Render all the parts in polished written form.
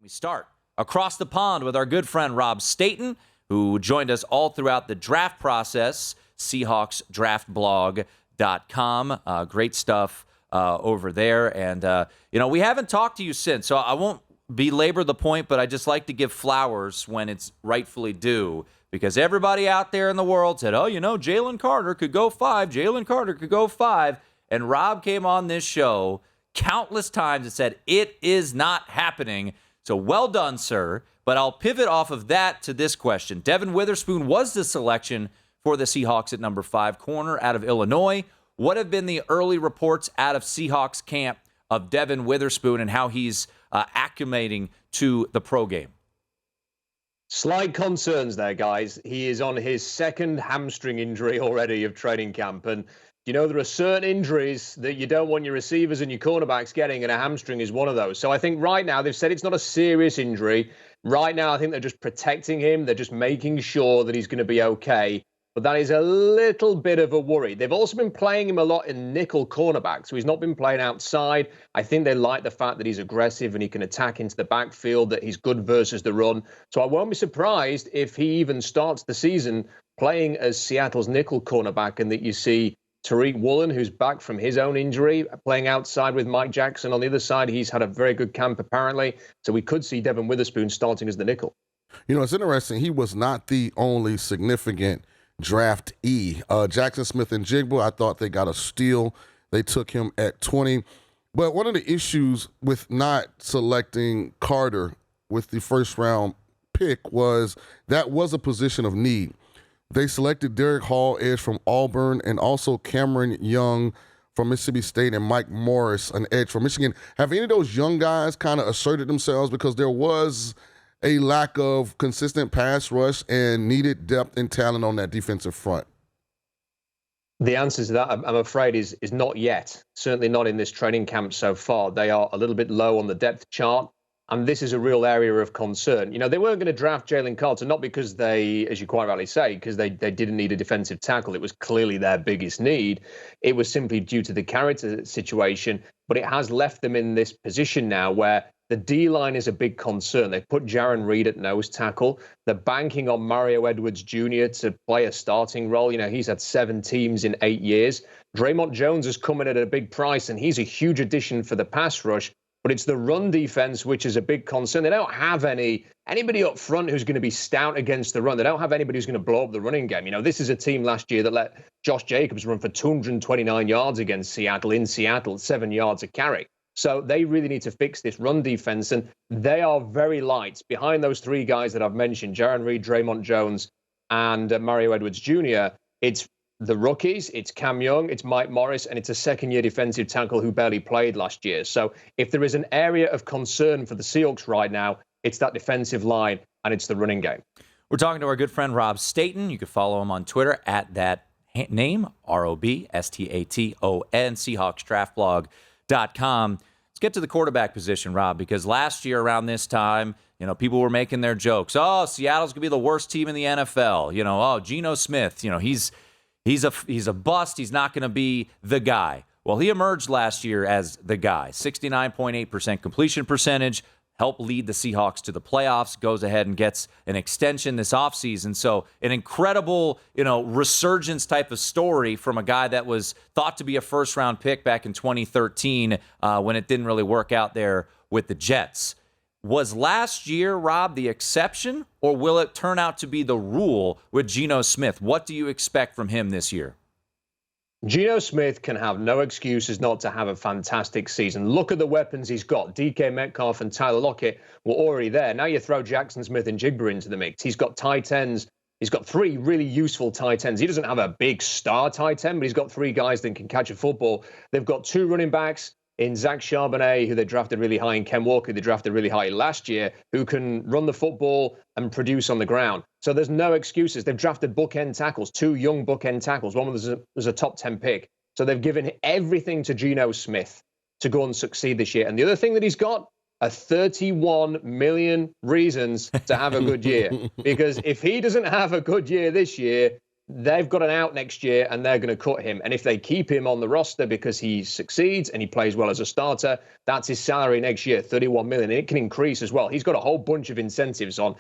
We start across the pond with our good friend Rob Staton, who joined us all throughout the draft process, SeahawksDraftBlog.com. Great stuff over there. And, we haven't talked to you since, so I won't belabor the point, but I just like to give flowers when it's rightfully due, because everybody out there in the world said, Jalen Carter could go 5. Jalen Carter could go 5. And Rob came on this show countless times and said, it is not happening. So well done, sir. But I'll pivot off of that to this question. Devon Witherspoon was the selection for the Seahawks at number 5, corner out of Illinois. What have been the early reports out of Seahawks camp of Devon Witherspoon and how he's acclimating to the pro game? Slight concerns there, guys. He is on his second hamstring injury already of training camp. And, there are certain injuries that you don't want your receivers and your cornerbacks getting, and a hamstring is one of those. So I think right now they've said it's not a serious injury. Right now, I think they're just protecting him. They're just making sure that he's going to be okay. But that is a little bit of a worry. They've also been playing him a lot in nickel cornerback, so he's not been playing outside. I think they like the fact that he's aggressive and he can attack into the backfield, that he's good versus the run. So I won't be surprised if he even starts the season playing as Seattle's nickel cornerback, and that you see Tariq Woolen, who's back from his own injury, playing outside with Mike Jackson. On the other side, he's had a very good camp, apparently. So we could see Devon Witherspoon starting as the nickel. It's interesting. He was not the only significant draftee. Jackson Smith and Jigba, I thought they got a steal. They took him at 20. But one of the issues with not selecting Carter with the first-round pick was that was a position of need. They selected Derek Hall, edge from Auburn, and also Cameron Young from Mississippi State and Mike Morris, an edge from Michigan. Have any of those young guys kind of asserted themselves? Because there was a lack of consistent pass rush and needed depth and talent on that defensive front. The answer to that, I'm afraid, is not yet. Certainly not in this training camp so far. They are a little bit low on the depth chart. And this is a real area of concern. They weren't going to draft Jalen Carter, not because they, as you quite rightly say, because they didn't need a defensive tackle. It was clearly their biggest need. It was simply due to the character situation. But it has left them in this position now where the D-line is a big concern. They put Jaron Reed at nose tackle. They're banking on Mario Edwards Jr. to play a starting role. He's had 7 teams in 8 years. Draymond Jones has come in at a big price, and he's a huge addition for the pass rush. But it's the run defense, which is a big concern. They don't have anybody up front who's going to be stout against the run. They don't have anybody who's going to blow up the running game. This is a team last year that let Josh Jacobs run for 229 yards against Seattle in Seattle, 7 yards a carry. So they really need to fix this run defense, and they are very light. Behind those 3 guys that I've mentioned, Jaron Reed, Draymond Jones, and Mario Edwards Jr., it's the rookies, it's Cam Young, it's Mike Morris, and it's a second-year defensive tackle who barely played last year. So if there is an area of concern for the Seahawks right now, it's that defensive line, and it's the running game. We're talking to our good friend Rob Staton. You can follow him on Twitter at that name, ROBSTATON, SeahawksDraftBlog.com. Let's get to the quarterback position, Rob, because last year around this time, people were making their jokes. Oh, Seattle's going to be the worst team in the NFL. Geno Smith, he's a bust. He's not going to be the guy. Well, he emerged last year as the guy. 69.8% completion percentage, helped lead the Seahawks to the playoffs, goes ahead and gets an extension this offseason. So an incredible, resurgence type of story from a guy that was thought to be a first-round pick back in 2013 when it didn't really work out there with the Jets. Was last year, Rob, the exception, or will it turn out to be the rule with Geno Smith? What do you expect from him this year? Geno Smith can have no excuses not to have a fantastic season. Look at the weapons he's got. DK Metcalf and Tyler Lockett were already there. Now you throw Jackson Smith and Jigba into the mix. He's got tight ends. He's got 3 really useful tight ends. He doesn't have a big star tight end, but he's got 3 guys that can catch a football. They've got 2 running backs in Zach Charbonnet, who they drafted really high, and Ken Walker, who they drafted really high last year, who can run the football and produce on the ground. So there's no excuses. They've drafted bookend tackles, 2 young bookend tackles. One was a top 10 pick. So they've given everything to Geno Smith to go and succeed this year. And the other thing that he's got are 31 million reasons to have a good year. Because if he doesn't have a good year this year, they've got an out next year and they're going to cut him. And if they keep him on the roster because he succeeds and he plays well as a starter, that's his salary next year, $31 million. And it can increase as well. He's got a whole bunch of incentives on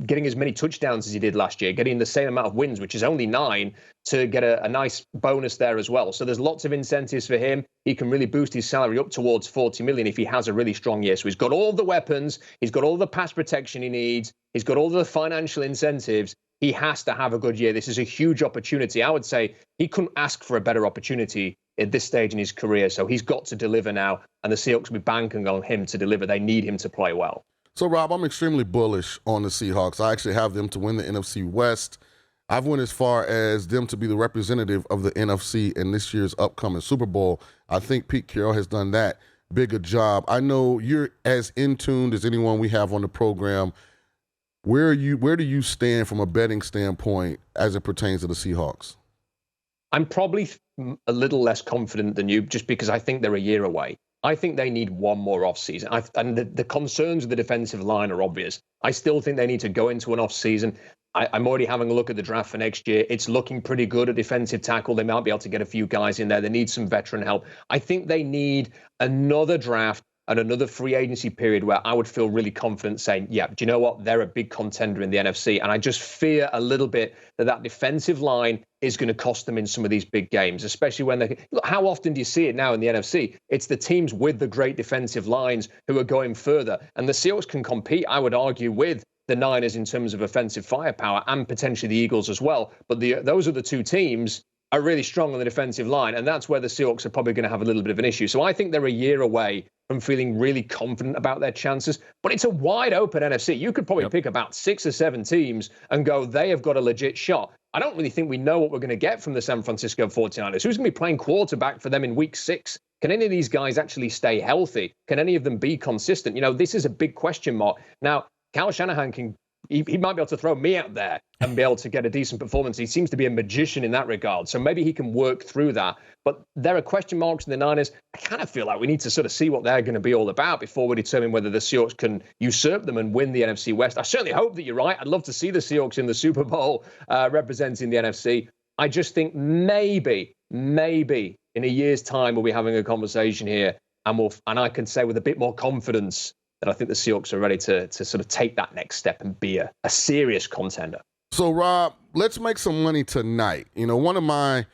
getting as many touchdowns as he did last year, getting the same amount of wins, which is only 9, to get a nice bonus there as well. So there's lots of incentives for him. He can really boost his salary up towards $40 million if he has a really strong year. So he's got all the weapons. He's got all the pass protection he needs. He's got all the financial incentives. He has to have a good year. This is a huge opportunity. I would say he couldn't ask for a better opportunity at this stage in his career. So he's got to deliver now, and the Seahawks will be banking on him to deliver. They need him to play well. So, Rob, I'm extremely bullish on the Seahawks. I actually have them to win the NFC West. I've went as far as them to be the representative of the NFC in this year's upcoming Super Bowl. I think Pete Carroll has done that big a job. I know you're as in tuned as anyone we have on the program. Where do you stand from a betting standpoint as it pertains to the Seahawks? I'm probably a little less confident than you just because I think they're a year away. I think they need one more offseason. And the concerns of the defensive line are obvious. I still think they need to go into an offseason. I'm already having a look at the draft for next year. It's looking pretty good at defensive tackle. They might be able to get a few guys in there. They need some veteran help. I think they need another draft and another free agency period where I would feel really confident saying, yeah, do you know what? They're a big contender in the NFC. And I just fear a little bit that defensive line is going to cost them in some of these big games, especially when they look, how often do you see it now in the NFC? It's the teams with the great defensive lines who are going further. And the Seahawks can compete, I would argue, with the Niners in terms of offensive firepower and potentially the Eagles as well. But those are the two teams are really strong on the defensive line. And that's where the Seahawks are probably going to have a little bit of an issue. So I think they're a year away from feeling really confident about their chances. But it's a wide open NFC. You could probably pick about 6 or 7 teams and go, they have got a legit shot. I don't really think we know what we're going to get from the San Francisco 49ers. Who's going to be playing quarterback for them in week 6? Can any of these guys actually stay healthy? Can any of them be consistent? This is a big question mark. Now, Kyle Shanahan he might be able to throw me out there and be able to get a decent performance. He seems to be a magician in that regard. So maybe he can work through that. But there are question marks in the Niners. I kind of feel like we need to sort of see what they're going to be all about before we determine whether the Seahawks can usurp them and win the NFC West. I certainly hope that you're right. I'd love to see the Seahawks in the Super Bowl representing the NFC. I just think maybe in a year's time we'll be having a conversation here and I can say with a bit more confidence that I think the Seahawks are ready to sort of take that next step and be a serious contender. So, Rob, let's make some money tonight. One of my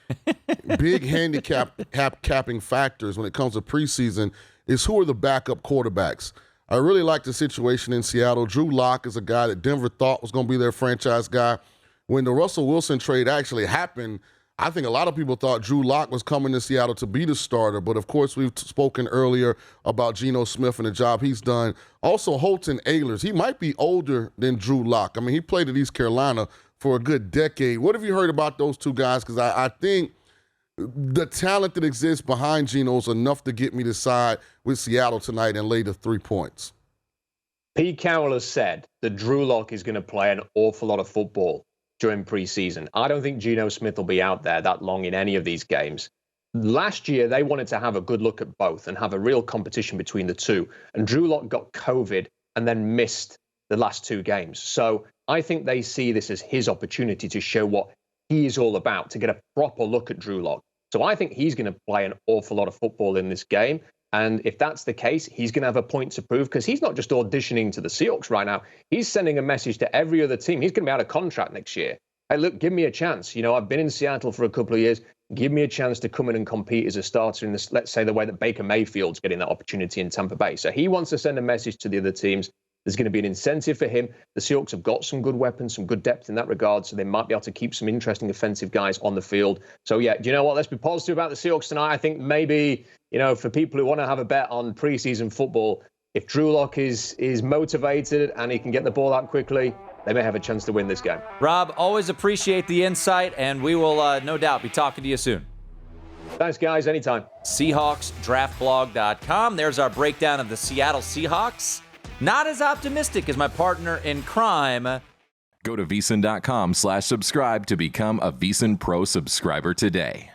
big handicapping factors when it comes to preseason is who are the backup quarterbacks. I really like the situation in Seattle. Drew Lock is a guy that Denver thought was going to be their franchise guy. When the Russell Wilson trade actually happened, I think a lot of people thought Drew Lock was coming to Seattle to be the starter. But, of course, we've spoken earlier about Geno Smith and the job he's done. Also, Holton Ahlers, he might be older than Drew Lock. I mean, he played at East Carolina for a good decade. What have you heard about those two guys? Because I think the talent that exists behind Geno is enough to get me to side with Seattle tonight and lay the 3 points. Pete Carroll has said that Drew Lock is going to play an awful lot of football during preseason. I don't think Geno Smith will be out there that long in any of these games. Last year, they wanted to have a good look at both and have a real competition between the two. And Drew Lock got COVID and then missed the last 2 games. So I think they see this as his opportunity to show what he is all about, to get a proper look at Drew Lock. So I think he's going to play an awful lot of football in this game. And if that's the case, he's going to have a point to prove because he's not just auditioning to the Seahawks right now. He's sending a message to every other team. He's going to be out of contract next year. Hey, look, give me a chance. I've been in Seattle for a couple of years. Give me a chance to come in and compete as a starter in this, let's say, the way that Baker Mayfield's getting that opportunity in Tampa Bay. So he wants to send a message to the other teams. There's going to be an incentive for him. The Seahawks have got some good weapons, some good depth in that regard, so they might be able to keep some interesting offensive guys on the field. So, yeah, do you know what? Let's be positive about the Seahawks tonight. I think maybe, for people who want to have a bet on preseason football, if Drew Lock is motivated and he can get the ball out quickly, they may have a chance to win this game. Rob, always appreciate the insight, and we will no doubt be talking to you soon. Thanks, guys. Anytime. SeahawksDraftBlog.com. There's our breakdown of the Seattle Seahawks. Not as optimistic as my partner in crime. Go to VSiN.com/subscribe to become a VSiN Pro subscriber today.